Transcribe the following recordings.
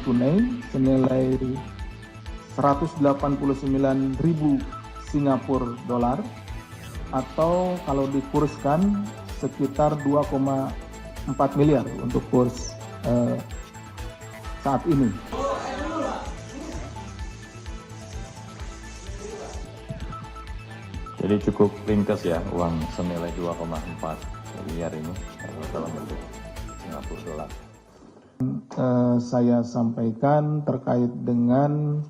tunai senilai 189.000 Singapura dolar atau kalau dikurskan sekitar 2,4 miliar untuk kurs saat ini. Jadi cukup ringkas ya, uang senilai 2,4 miliar ini dalam bentuk Singapura dolar. Saya sampaikan terkait dengan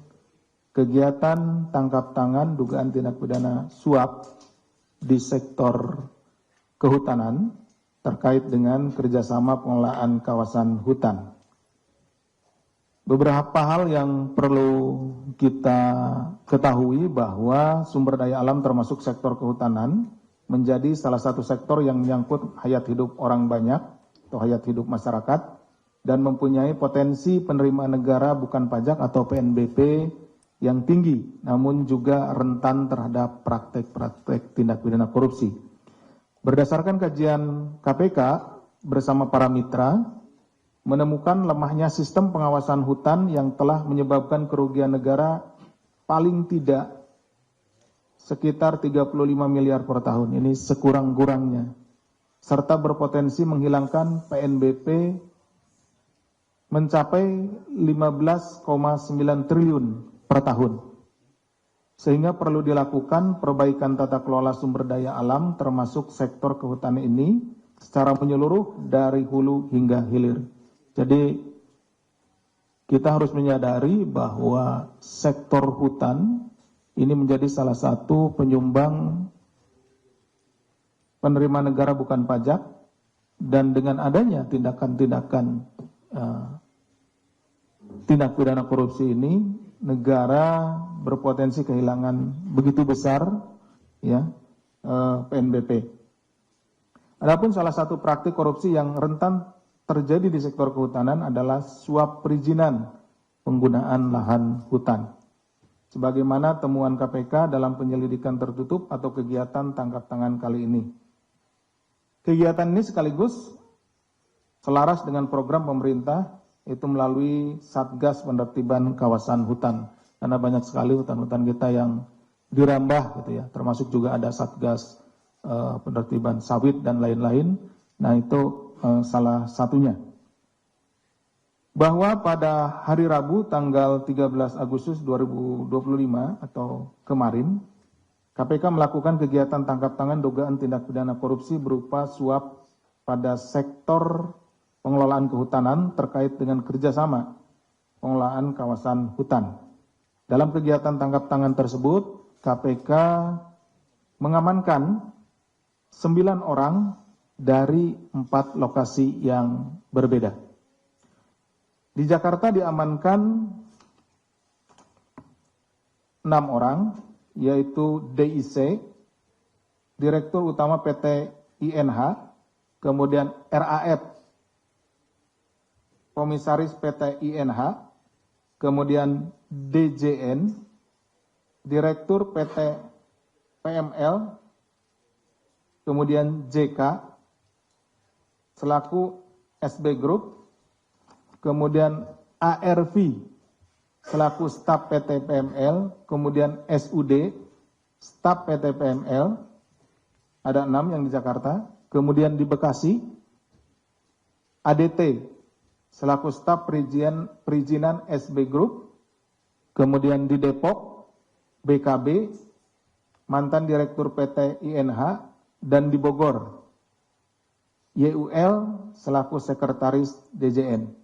kegiatan tangkap tangan dugaan tindak pidana suap di sektor kehutanan terkait dengan kerjasama pengelolaan kawasan hutan. Beberapa hal yang perlu kita ketahui bahwa sumber daya alam termasuk sektor kehutanan menjadi salah satu sektor yang menyangkut hayat hidup orang banyak atau hayat hidup masyarakat dan mempunyai potensi penerimaan negara bukan pajak atau PNBP yang tinggi, namun juga rentan terhadap praktek-praktek tindak pidana korupsi. Berdasarkan kajian KPK bersama para mitra, menemukan lemahnya sistem pengawasan hutan yang telah menyebabkan kerugian negara paling tidak sekitar 35 miliar per tahun, ini sekurang-kurangnya, serta berpotensi menghilangkan PNBP mencapai 15,9 triliun per tahun. Sehingga perlu dilakukan perbaikan tata kelola sumber daya alam termasuk sektor kehutanan ini secara menyeluruh dari hulu hingga hilir. Jadi kita harus menyadari bahwa sektor hutan ini menjadi salah satu penyumbang penerimaan negara bukan pajak, dan dengan adanya tindakan-tindakan tindak pidana korupsi ini, negara berpotensi kehilangan begitu besar ya PNBP. Adapun salah satu praktik korupsi yang rentan terjadi di sektor kehutanan adalah suap perizinan penggunaan lahan hutan. Sebagaimana temuan KPK dalam penyelidikan tertutup atau kegiatan tangkap tangan kali ini. Kegiatan ini sekaligus selaras dengan program pemerintah, itu melalui Satgas Penertiban Kawasan Hutan. Karena banyak sekali hutan-hutan kita yang dirambah gitu ya, termasuk juga ada Satgas Penertiban Sawit dan lain-lain. Nah itu salah satunya. Bahwa pada hari Rabu tanggal 13 Agustus 2025 atau kemarin, KPK melakukan kegiatan tangkap tangan dugaan tindak pidana korupsi berupa suap pada sektor pengelolaan kehutanan terkait dengan kerjasama pengelolaan kawasan hutan. Dalam kegiatan tangkap tangan tersebut, KPK mengamankan 9 orang dari 4 lokasi yang berbeda. Di Jakarta diamankan 6 orang, yaitu DIC, Direktur Utama PT INH, kemudian RAF, Komisaris PT INH, kemudian DJN, Direktur PT PML, kemudian JK, selaku SB Group, kemudian ARV, selaku staf PT PML, kemudian SUD, staf PT PML, ada 6 yang di Jakarta, kemudian di Bekasi, ADT, selaku staf perizinan SB Group, kemudian di Depok, BKB, mantan Direktur PT INH, dan di Bogor, YUL selaku Sekretaris DJN.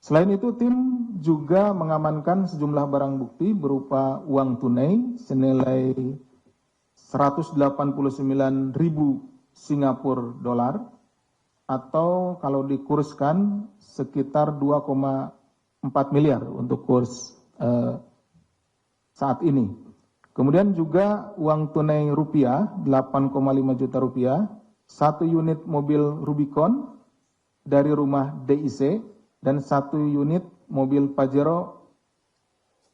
Selain itu, tim juga mengamankan sejumlah barang bukti berupa uang tunai senilai 189.000 Singapura dolar atau kalau dikurskan sekitar 2,4 miliar untuk kurs saat ini. Kemudian juga uang tunai rupiah 8,5 juta rupiah, 1 unit mobil Rubicon dari rumah DIC, dan 1 unit mobil Pajero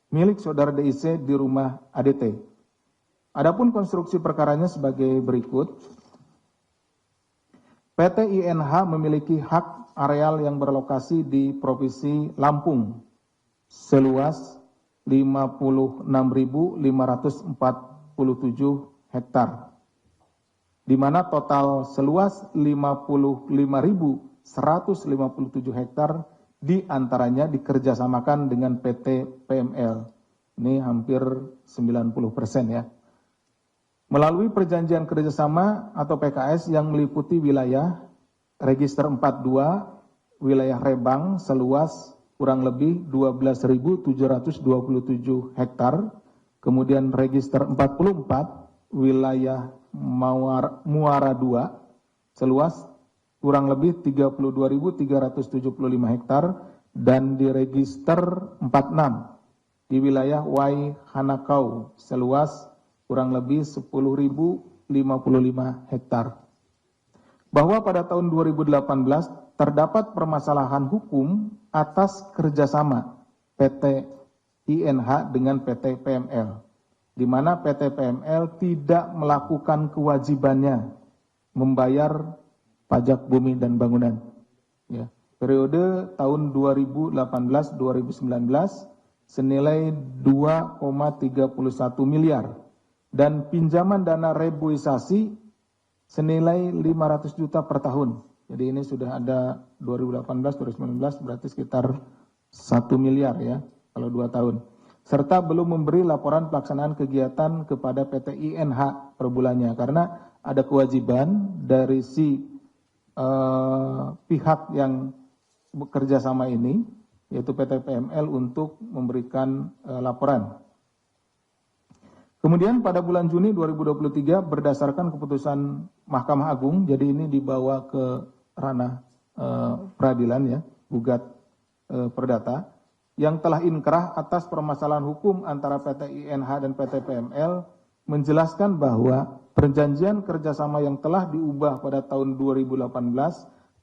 milik saudara DIC di rumah ADT. Adapun konstruksi perkaranya sebagai berikut. PT INH memiliki hak areal yang berlokasi di Provinsi Lampung seluas 56.547 hektar, di mana total seluas 55.157 hektar diantaranya dikerjasamakan dengan PT PML. Ini hampir 90% ya. Melalui perjanjian kerjasama atau PKS yang meliputi wilayah Register 42, wilayah Rebang seluas kurang lebih 12.727 hektar, kemudian Register 44, wilayah Muara 2 seluas kurang lebih 32.375 hektar, dan di Register 46 di wilayah Wai Hanakau seluas kurang lebih 10.055 hektar. Bahwa pada tahun 2018 terdapat permasalahan hukum atas kerjasama PT INH dengan PT PML, di mana PT PML tidak melakukan kewajibannya membayar pajak bumi dan bangunan. Ya. Periode tahun 2018-2019 senilai 2,31 miliar dan pinjaman dana reboisasi senilai 500 juta per tahun. Jadi ini sudah ada 2018-2019 berarti sekitar 1 miliar ya kalau 2 tahun. Serta belum memberi laporan pelaksanaan kegiatan kepada PT INH per bulannya karena ada kewajiban dari si pihak yang bekerja sama ini, yaitu PT PML untuk memberikan laporan. Kemudian pada bulan Juni 2023 berdasarkan keputusan Mahkamah Agung, jadi ini dibawa ke ranah peradilan ya, gugat perdata, yang telah inkrah atas permasalahan hukum antara PT INH dan PT PML menjelaskan bahwa perjanjian kerjasama yang telah diubah pada tahun 2018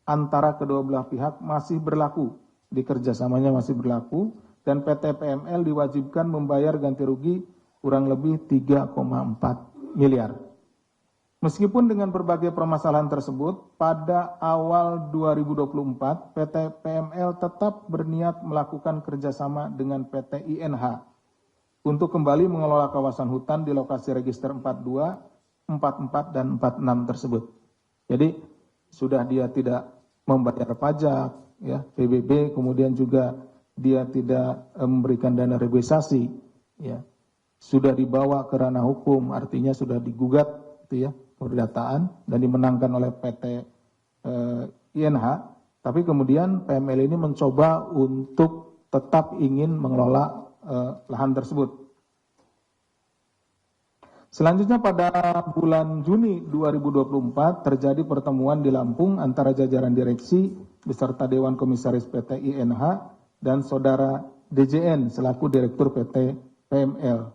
antara kedua belah pihak masih berlaku, di kerjasamanya masih berlaku, dan PT PML diwajibkan membayar ganti rugi kurang lebih 3,4 miliar. Meskipun dengan berbagai permasalahan tersebut, pada awal 2024 PT PML tetap berniat melakukan kerjasama dengan PT INH untuk kembali mengelola kawasan hutan di lokasi Register 42, 44, dan 46 tersebut. Jadi sudah dia tidak membayar pajak, ya PBB, kemudian juga dia tidak memberikan dana reboisasi, ya sudah dibawa ke ranah hukum, artinya sudah digugat, gitu ya, perdataan dan dimenangkan oleh PT INH. Tapi kemudian PML ini mencoba untuk tetap ingin mengelola lahan tersebut. Selanjutnya pada bulan Juni 2024 terjadi pertemuan di Lampung antara jajaran direksi beserta Dewan Komisaris PT INH dan saudara DJN selaku Direktur PT PML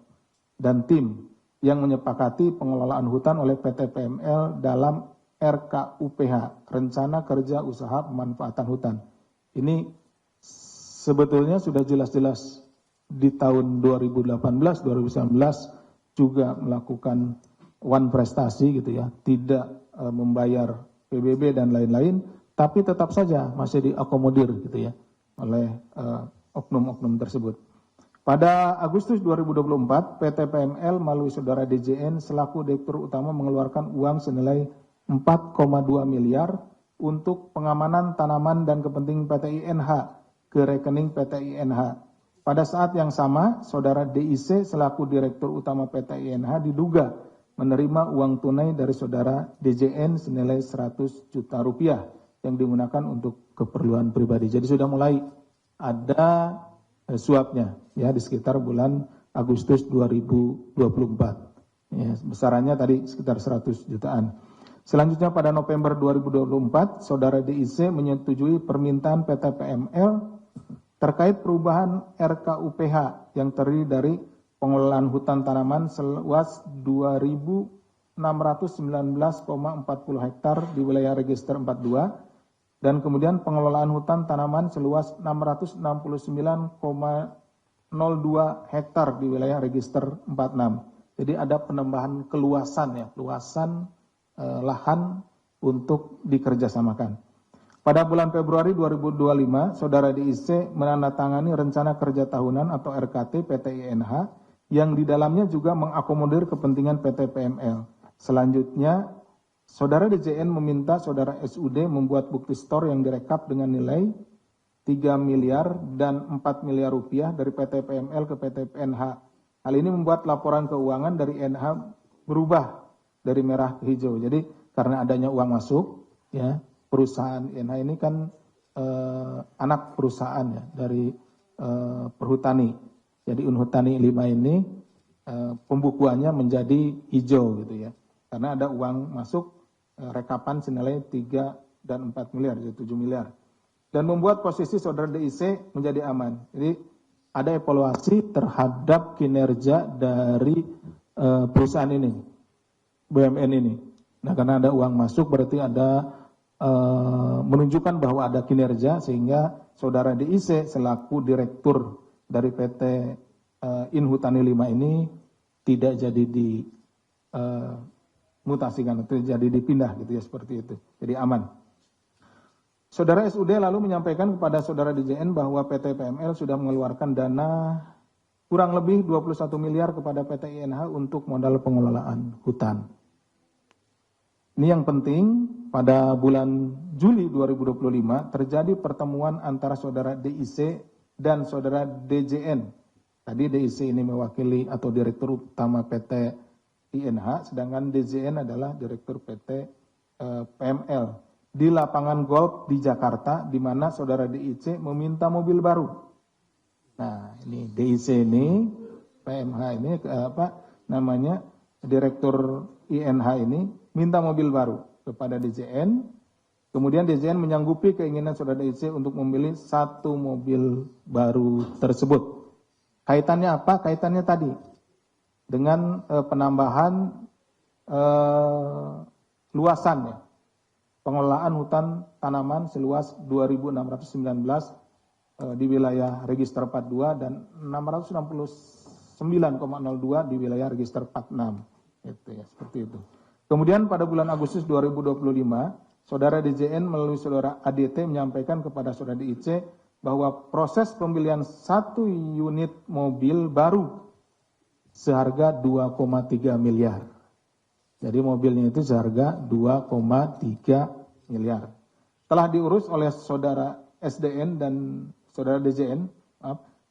dan tim yang menyepakati pengelolaan hutan oleh PT PML dalam RKUPH, Rencana Kerja Usaha Pemanfaatan Hutan. Ini sebetulnya sudah jelas-jelas di tahun 2018-2019 juga melakukan one prestasi gitu ya, tidak membayar PBB dan lain-lain, tapi tetap saja masih diakomodir gitu ya oleh oknum-oknum tersebut. Pada Agustus 2024, PT PML melalui saudara DJN selaku Direktur Utama mengeluarkan uang senilai 4,2 miliar untuk pengamanan tanaman dan kepentingan PT INH ke rekening PT INH. Pada saat yang sama, saudara DIC selaku Direktur Utama PT INH diduga menerima uang tunai dari saudara DJN senilai 100 juta rupiah yang digunakan untuk keperluan pribadi. Jadi sudah mulai ada suapnya ya di sekitar bulan Agustus 2024. Ya, besarannya tadi sekitar 100 jutaan. Selanjutnya pada November 2024, saudara DIC menyetujui permintaan PT PML terkait perubahan RKUPH yang terdiri dari pengelolaan hutan tanaman seluas 2.619,40 hektar di wilayah Register 42 dan kemudian pengelolaan hutan tanaman seluas 669,02 hektar di wilayah Register 46. Jadi ada penambahan keluasan ya, luasan lahan untuk dikerjasamakan. Pada bulan Februari 2025, Saudara DIC menandatangani rencana kerja tahunan atau RKT PT INH yang di dalamnya juga mengakomodir kepentingan PT PML. Selanjutnya, Saudara DJN meminta Saudara SUD membuat bukti store yang direkap dengan nilai 3 miliar dan 4 miliar rupiah dari PT PML ke PT PNH. Hal ini membuat laporan keuangan dari INH berubah dari merah ke hijau. Jadi karena adanya uang masuk, ya perusahaan INH ini kan anak perusahaan ya dari Perhutani. Jadi Unhutani 5 ini pembukuannya menjadi hijau gitu ya. Karena ada uang masuk rekapan senilai 3 dan 4 miliar, jadi 7 miliar. Dan membuat posisi Saudara DIC menjadi aman. Jadi ada evaluasi terhadap kinerja dari perusahaan ini, BUMN ini. Nah karena ada uang masuk berarti ada menunjukkan bahwa ada kinerja sehingga Saudara DIC selaku direktur dari PT Inhutani 5 ini tidak jadi mutasikan, jadi dipindah gitu ya, seperti itu. Jadi aman. Saudara SUD lalu menyampaikan kepada Saudara DJN bahwa PT PML sudah mengeluarkan dana kurang lebih 21 miliar kepada PT INH untuk modal pengelolaan hutan. Ini yang penting, pada bulan Juli 2025 terjadi pertemuan antara Saudara DIC dan Saudara DJN. Tadi DIC ini mewakili atau Direktur Utama PT INH, sedangkan DJN adalah Direktur PT PML. Di lapangan golf di Jakarta, di mana Saudara DIC meminta mobil baru. Nah, ini DIC ini, PMH ini, Direktur INH ini minta mobil baru kepada DJN. Kemudian DJN menyanggupi keinginan Saudara DIC untuk memilih satu mobil baru tersebut. Kaitannya apa? Kaitannya tadi dengan penambahan luasan ya. Pengelolaan hutan tanaman seluas 2.619 di wilayah register 42 dan 669,02 di wilayah register 46. Itu ya, seperti itu. Kemudian pada bulan Agustus 2025, Saudara DJN melalui Saudara ADT menyampaikan kepada Saudara DIC bahwa proses pembelian satu unit mobil baru seharga 2,3 miliar. Jadi mobilnya itu seharga 2,3 miliar. Telah diurus oleh Saudara SDN dan Saudara DJN.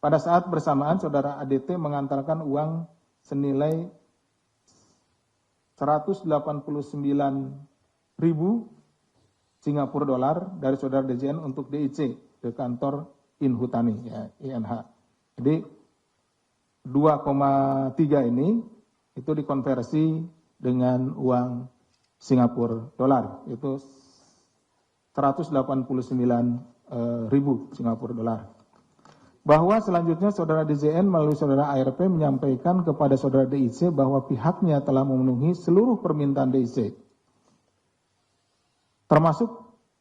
Pada saat bersamaan Saudara ADT mengantarkan uang senilai 189.000 Singapura dolar dari Saudara DJN untuk DIC ke kantor Inhutani ya, INH. Jadi 2,3 ini itu dikonversi dengan uang Singapura dolar, itu 189.000 Singapura dolar. Bahwa selanjutnya Saudara DJN melalui Saudara ARP menyampaikan kepada Saudara DIC bahwa pihaknya telah memenuhi seluruh permintaan DIC, termasuk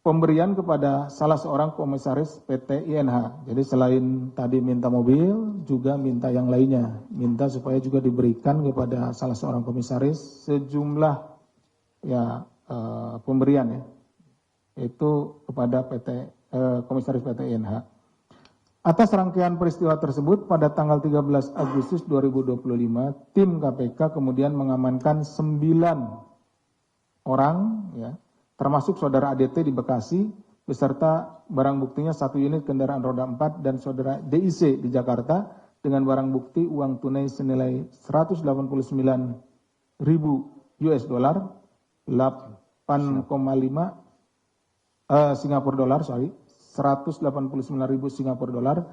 pemberian kepada salah seorang komisaris PT INH. Jadi selain tadi minta mobil, juga minta yang lainnya. Minta supaya juga diberikan kepada salah seorang komisaris sejumlah ya pemberian ya. Itu kepada komisaris PT INH. Atas rangkaian peristiwa tersebut pada tanggal 13 Agustus 2025, tim KPK kemudian mengamankan 9 orang ya, termasuk Saudara ADT di Bekasi, beserta barang buktinya 1 unit kendaraan roda 4 dan Saudara DIC di Jakarta dengan barang bukti uang tunai senilai 189.000 US dollar, 8,5 Singapura dolar, 189.000 Singapura dolar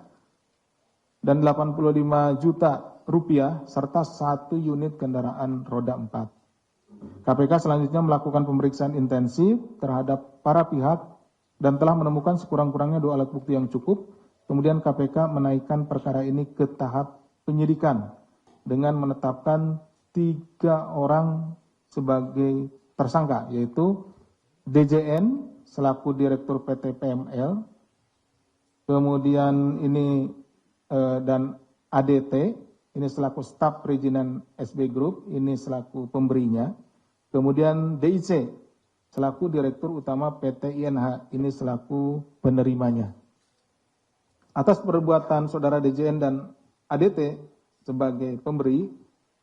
dan 85 juta rupiah serta 1 unit kendaraan roda 4. KPK selanjutnya melakukan pemeriksaan intensif terhadap para pihak dan telah menemukan sekurang-kurangnya 2 alat bukti yang cukup. Kemudian KPK menaikkan perkara ini ke tahap penyidikan dengan menetapkan 3 orang sebagai tersangka, yaitu DJN selaku Direktur PT PML, kemudian ini dan ADT ini selaku staf perizinan SB Group, ini selaku pemberinya. Kemudian DIC selaku Direktur Utama PT INH, ini selaku penerimanya. Atas perbuatan saudara DJN dan ADT sebagai pemberi,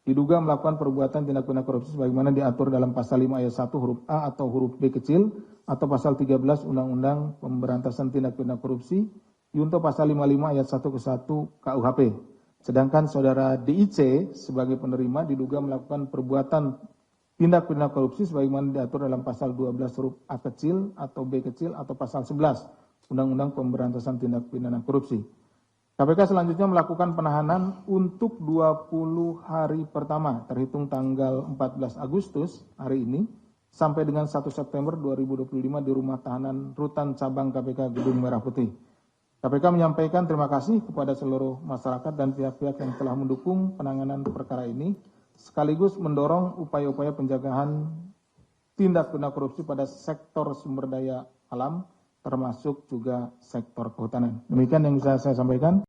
diduga melakukan perbuatan tindak pidana korupsi sebagaimana diatur dalam pasal 5 ayat 1 huruf A atau huruf B kecil atau pasal 13 Undang-Undang Pemberantasan Tindak Pidana Korupsi, junto pasal 55 ayat 1 ke 1 KUHP. Sedangkan saudara DIC sebagai penerima diduga melakukan perbuatan tindak pidana korupsi sebagaimana diatur dalam pasal 12 huruf A kecil atau B kecil atau pasal 11 Undang-Undang Pemberantasan Tindak Pidana Korupsi. KPK selanjutnya melakukan penahanan untuk 20 hari pertama terhitung tanggal 14 Agustus hari ini sampai dengan 1 September 2025 di rumah tahanan Rutan Cabang KPK Gedung Merah Putih. KPK menyampaikan terima kasih kepada seluruh masyarakat dan pihak-pihak yang telah mendukung penanganan perkara ini, sekaligus mendorong upaya-upaya penjagaan tindak pidana korupsi pada sektor sumber daya alam, termasuk juga sektor kehutanan. Demikian yang bisa saya sampaikan.